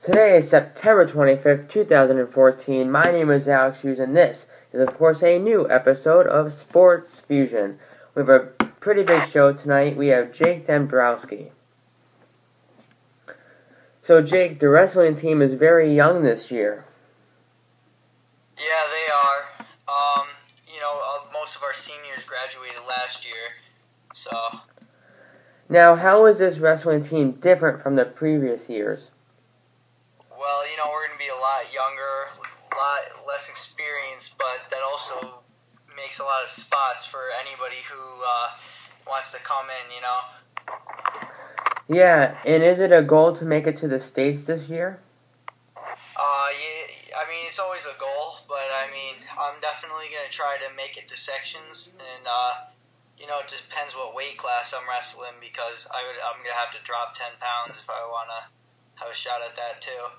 Today is September 25th, 2014. My name is Alex Hughes, and this is, of course, a new episode of Sports Fusion. We have a pretty big show tonight. We have Jake Dembrosky. So, Jake, the wrestling team is very young this year. Yeah, they are. Most of our seniors graduated last year, so... Now, how is this wrestling team different from the previous years? Well, we're going to be a lot younger, a lot less experienced, but that also makes a lot of spots for anybody who wants to come in, Yeah, and is it a goal to make it to the States this year? Yeah, it's always a goal, but, I'm definitely going to try to make it to sections, and, it just depends what weight class I'm wrestling, because I'm going to have to drop 10 pounds if I want to have a shot at that, too.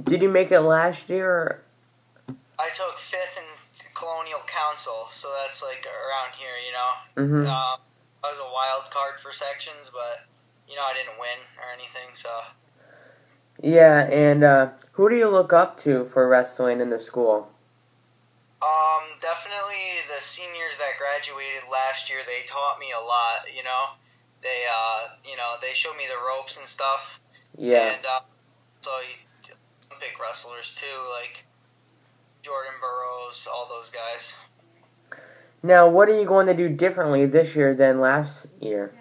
Did you make it last year? I took 5th in Colonial Council, so that's around here, Mm-hmm. I was a wild card for sections, but, I didn't win or anything, so... Yeah, and who do you look up to for wrestling in the school? Definitely the seniors that graduated last year, they taught me a lot, They, they showed me the ropes and stuff. Yeah. And, so Olympic wrestlers, too, like Jordan Burroughs, all those guys. Now, what are you going to do differently this year than last year?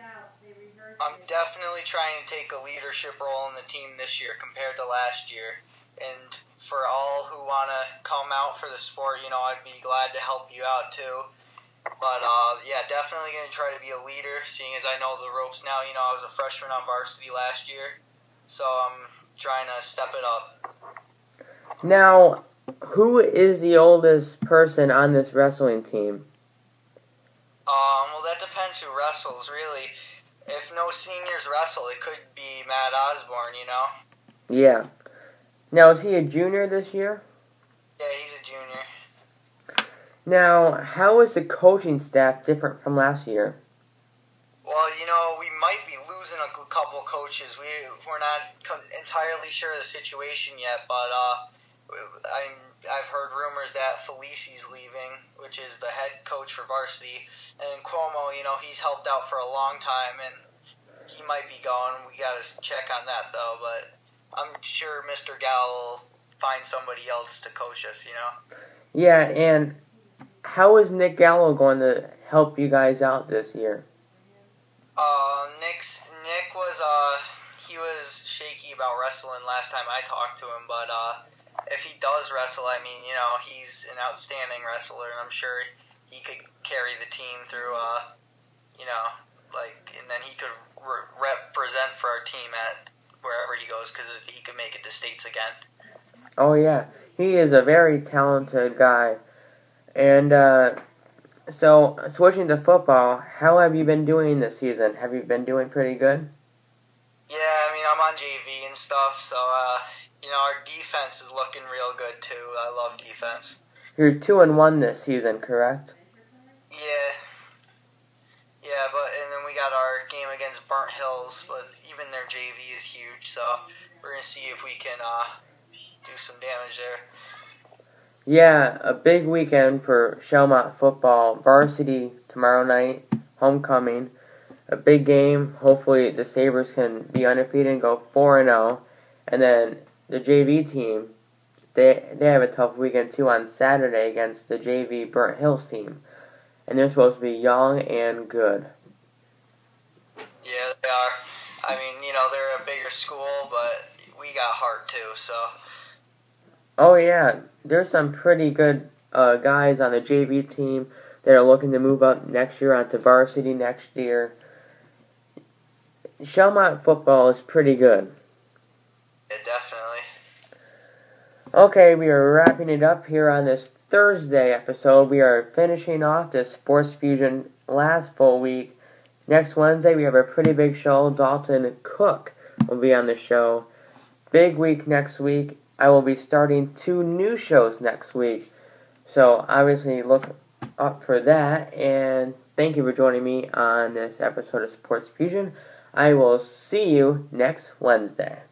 I'm definitely trying to take a leadership role in the team this year compared to last year. And for all who want to come out for the sport, I'd be glad to help you out too. But, yeah, definitely going to try to be a leader, seeing as I know the ropes now. I was a freshman on varsity last year, so I'm trying to step it up. Now, who is the oldest person on this wrestling team? Well, that depends who wrestles, really. If no seniors wrestle, it could be Matt Osborne, Yeah. Now, is he a junior this year? Yeah, he's a junior. Now, how is the coaching staff different from last year? Well, we might be losing a couple coaches. We're not entirely sure of the situation yet, but I've heard rumors that Felici's leaving, which is the head coach for varsity, and Cuomo, he's helped out for a long time, and he might be going. We got to check on that, though, but I'm sure Mr. Gal will find somebody else to coach us, Yeah, and how is Nick Gallo going to help you guys out this year? Nick was, he was shaky about wrestling last time I talked to him, but, if he does wrestle, he's an outstanding wrestler, and I'm sure he could carry the team through, and then he could represent for our team at wherever he goes, because he could make it to states again. Oh, yeah. He is a very talented guy. And, so, switching to football, how have you been doing this season? Have you been doing pretty good? Yeah, I'm on JV and stuff, so, our defense is looking real good, too. I love defense. You're 2-1 this season, correct? Yeah. Yeah, and then we got our game against Burnt Hills, but even their JV is huge, so we're going to see if we can do some damage there. Yeah, a big weekend for Shelmont football. Varsity tomorrow night, homecoming. A big game. Hopefully the Sabres can be undefeated and go 4-0. And then the JV team, they have a tough weekend too on Saturday against the JV Burnt Hills team. And they're supposed to be young and good. Yeah, they are. They're a bigger school, but we got heart too, so... Oh, yeah. There's some pretty good guys on the JV team that are looking to move up next year onto varsity next year. Shelmont football is pretty good. Yeah, definitely. Okay, we are wrapping it up here on this Thursday episode. We are finishing off this Sports Fusion last full week. Next Wednesday, we have a pretty big show. Dalton Cook will be on the show. Big week next week. I will be starting 2 new shows next week. So, obviously, look up for that. And thank you for joining me on this episode of Sports Fusion. I will see you next Wednesday.